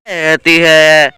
रहती है।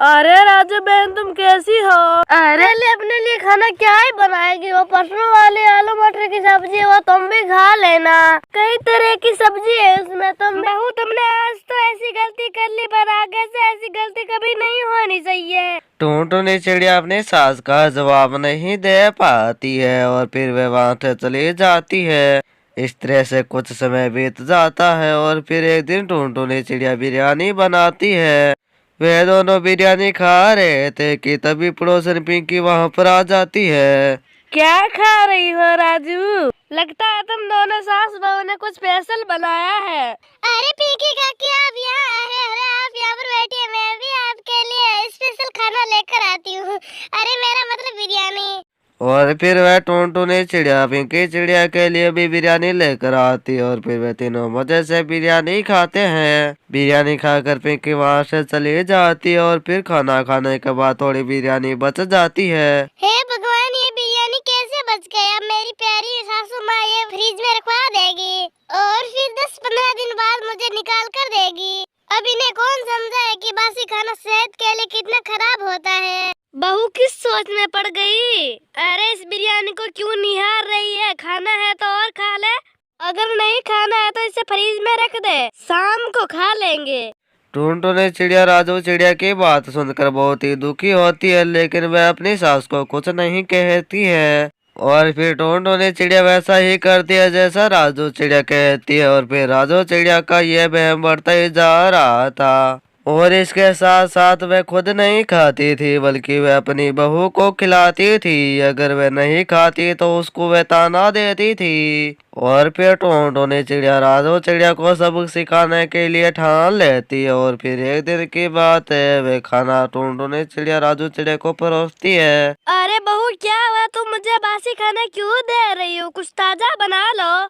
अरे राजू बहन तुम कैसी हो? अरे अपने लिए खाना क्या ही बनाएगी, वो परसों वाली आलू मटर की सब्जी वो तुम भी खा लेना। कई तरह की सब्जी है उसमें। तुमने आज तो ऐसी गलती कर ली, पर आगे से ऐसी गलती कभी नहीं होनी चाहिए। टुनटुनी चिड़िया अपनी सास का जवाब नहीं दे पाती है और फिर वह वहां से चली जाती है। इस तरह से कुछ समय बीत जाता है और फिर एक दिन टुनटुनी चिड़िया बिरयानी बनाती है। वे दोनों बिरयानी खा रहे थे कि तभी पड़ोसन पिंकी वहां पर आ जाती है। क्या खा रही हो राजू? लगता है तुम दोनों सास बहू ने कुछ स्पेशल बनाया है। अरे पिंकी काकी आप यहाँ, अरे आप यहाँ पर बैठिए, मैं भी आपके लिए स्पेशल खाना लेकर आती हूँ। अरे मेरा मतलब बिरयानी। और फिर वह टुनटुनी चिड़िया पिंकी चिड़िया के लिए भी बिरयानी लेकर आती है और फिर वे तीनों मजे से बिरयानी खाते हैं। बिरयानी खाकर पिंकी वहां से चली जाती है और फिर खाना खाने के बाद थोड़ी बिरयानी बच जाती है। हे भगवान, ये बिरयानी कैसे बच गई? अब मेरी प्यारी सासू माँ ये फ्रिज में रखवा देगी और फिर 10-15 दिन बाद मुझे निकाल कर देगी। अब इन्हें कौन समझा है कि बासी खाना सेहत के लिए कितना खराब होता है। बहू किस सोच में पड़ गई? अरे इस बिरयानी को क्यों निहार रही है? खाना है तो और खा ले, अगर नहीं खाना है तो इसे फ्रिज में रख दे, शाम को खा लेंगे। टुनटुनी चिड़िया राजू चिड़िया की बात सुनकर बहुत ही दुखी होती है, लेकिन वह अपनी सास को कुछ नहीं कहती है। और फिर टुनटुनी चिड़िया वैसा ही करती है जैसा राजू चिड़िया कहती है और फिर राजू चिड़िया का यह वहम बढ़ता ही जा रहा था। और इसके साथ साथ वह खुद नहीं खाती थी बल्कि वह अपनी बहू को खिलाती थी। अगर वह नहीं खाती तो उसको वह ताना देती थी। और फिर टुनटुनी चिड़िया राजू चिड़िया को सबक सिखाने के लिए ठान लेती है और फिर एक दिन की बात है, वे खाना टुनटुनी चिड़िया राजू चिड़िया को परोसती है। अरे बहू क्या हुआ, तुम मुझे बासी खाना क्यों दे रही हो? कुछ ताजा बना लो।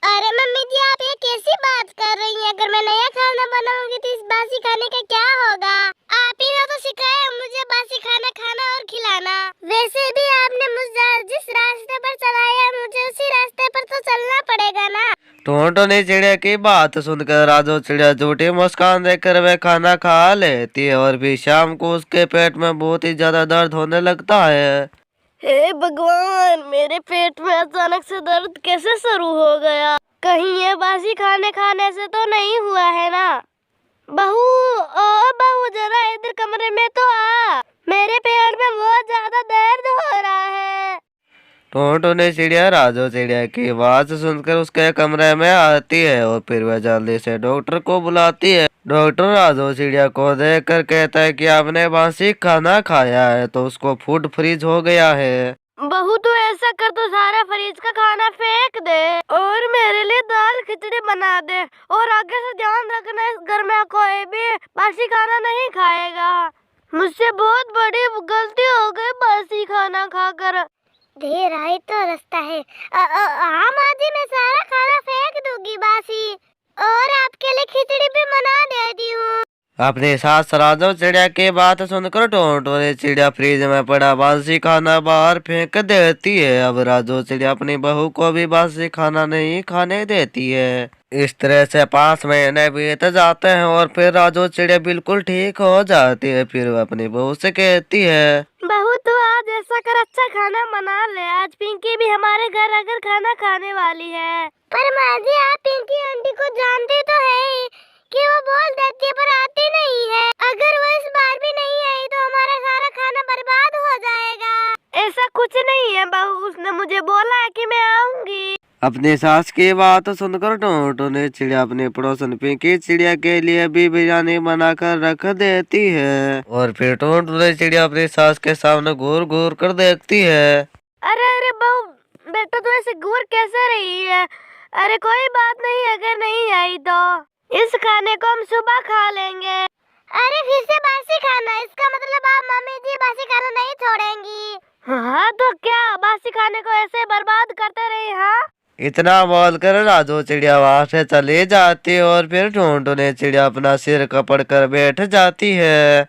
अरे मम्मी जी आप ये कैसी बात कर रही हैं? अगर मैं नया खाना बनाऊंगी तो इस बासी खाने का क्या होगा? आप ही ने तो सिखाया मुझे बासी खाना खाना और खिलाना। वैसे भी आपने मुझे जिस रास्ते पर चलाया मुझे उसी रास्ते पर तो चलना पड़ेगा ना। टुनटुनी चिड़िया की बात सुनकर राजू चिड़िया झूठी मुस्कान देकर वह खाना खा लेती है और फिर शाम को उसके पेट में बहुत ही ज्यादा दर्द होने लगता है। हे भगवान, मेरे पेट में अचानक से दर्द कैसे शुरू हो गया? कहीं ये बासी खाने से तो नहीं हुआ है ना? बहू, ओ बहू जरा इधर कमरे में तो आ, मेरे पेट में बहुत ज्यादा दर्द हो रहा है। टुनटुनी चिड़िया राजू चिड़िया की आवाज सुनकर उसके कमरे में आती है और फिर वह जल्दी से डॉक्टर को बुलाती है। डॉक्टर राजू चिड़िया को देखकर कहता है कि आपने बासी खाना खाया है तो उसको फूड फ्रीज हो गया है। बहू तू ऐसा कर, तो सारा फ्रिज का खाना फेंक दे और मेरे लिए दाल खिचड़ी बना दे। और आगे से ध्यान रखना, इस घर में कोई भी बासी खाना नहीं खाएगा। मुझसे बहुत बड़ी गलती हो गई बासी खाना खाकर। देर आई तो रास्ता है। हाँ माँ जी, मैं सारा खाना फेंक दूंगी बासी और आपके लिए खिचड़ी भी बना देती हूँ। अपनी सास राजू चिड़िया की बात सुनकर टुनटुनी चिड़िया फ्रिज में पड़ा बासी खाना बाहर फेंक देती है। अब राजू चिड़िया अपनी बहू को भी बासी खाना नहीं खाने देती है। इस तरह से 5 महीने बीत जाते हैं और फिर राजू चिड़िया बिल्कुल ठीक हो जाती है। फिर वो अपनी बहू से कहती है, बहू तो आज ऐसा कर अच्छा खाना बना ले, आज पिंकी भी हमारे घर आकर खाना खाने वाली है। पर माँ जी आप पिंकी आंटी को जानते तो है कि वो बोल देती है पर आती नहीं है। अगर वो इस बार भी नहीं आई तो हमारा सारा खाना बर्बाद हो जाएगा। ऐसा कुछ नहीं है बहू, उसने मुझे बोला है कि मैं आऊंगी। अपनी सास की बात सुनकर टुनटुनी चिड़िया अपनी पड़ोसन पिंकी चिड़िया के लिए भी बिरयानी बनाकर रख देती है। और फिर टुनटुनी चिड़िया अपनी सास के सामने घूर घूर कर देखती है। अरे बहू बेटा तू ऐसे घूर कैसे रही है? अरे कोई बात नहीं, अगर नहीं आई तो इस खाने को हम सुबह खा लेंगे। अरे फिर से बासी खाना, इसका मतलब आप मम्मी जी बासी खाना नहीं छोड़ेंगी? हाँ तो क्या बासी खाने को ऐसे बर्बाद करते रहे? हाँ इतना बोलकर राजू चिड़िया वहां से चली जाती है और फिर टुनटुनी चिड़िया अपना सिर कपड़ कर बैठ जाती है।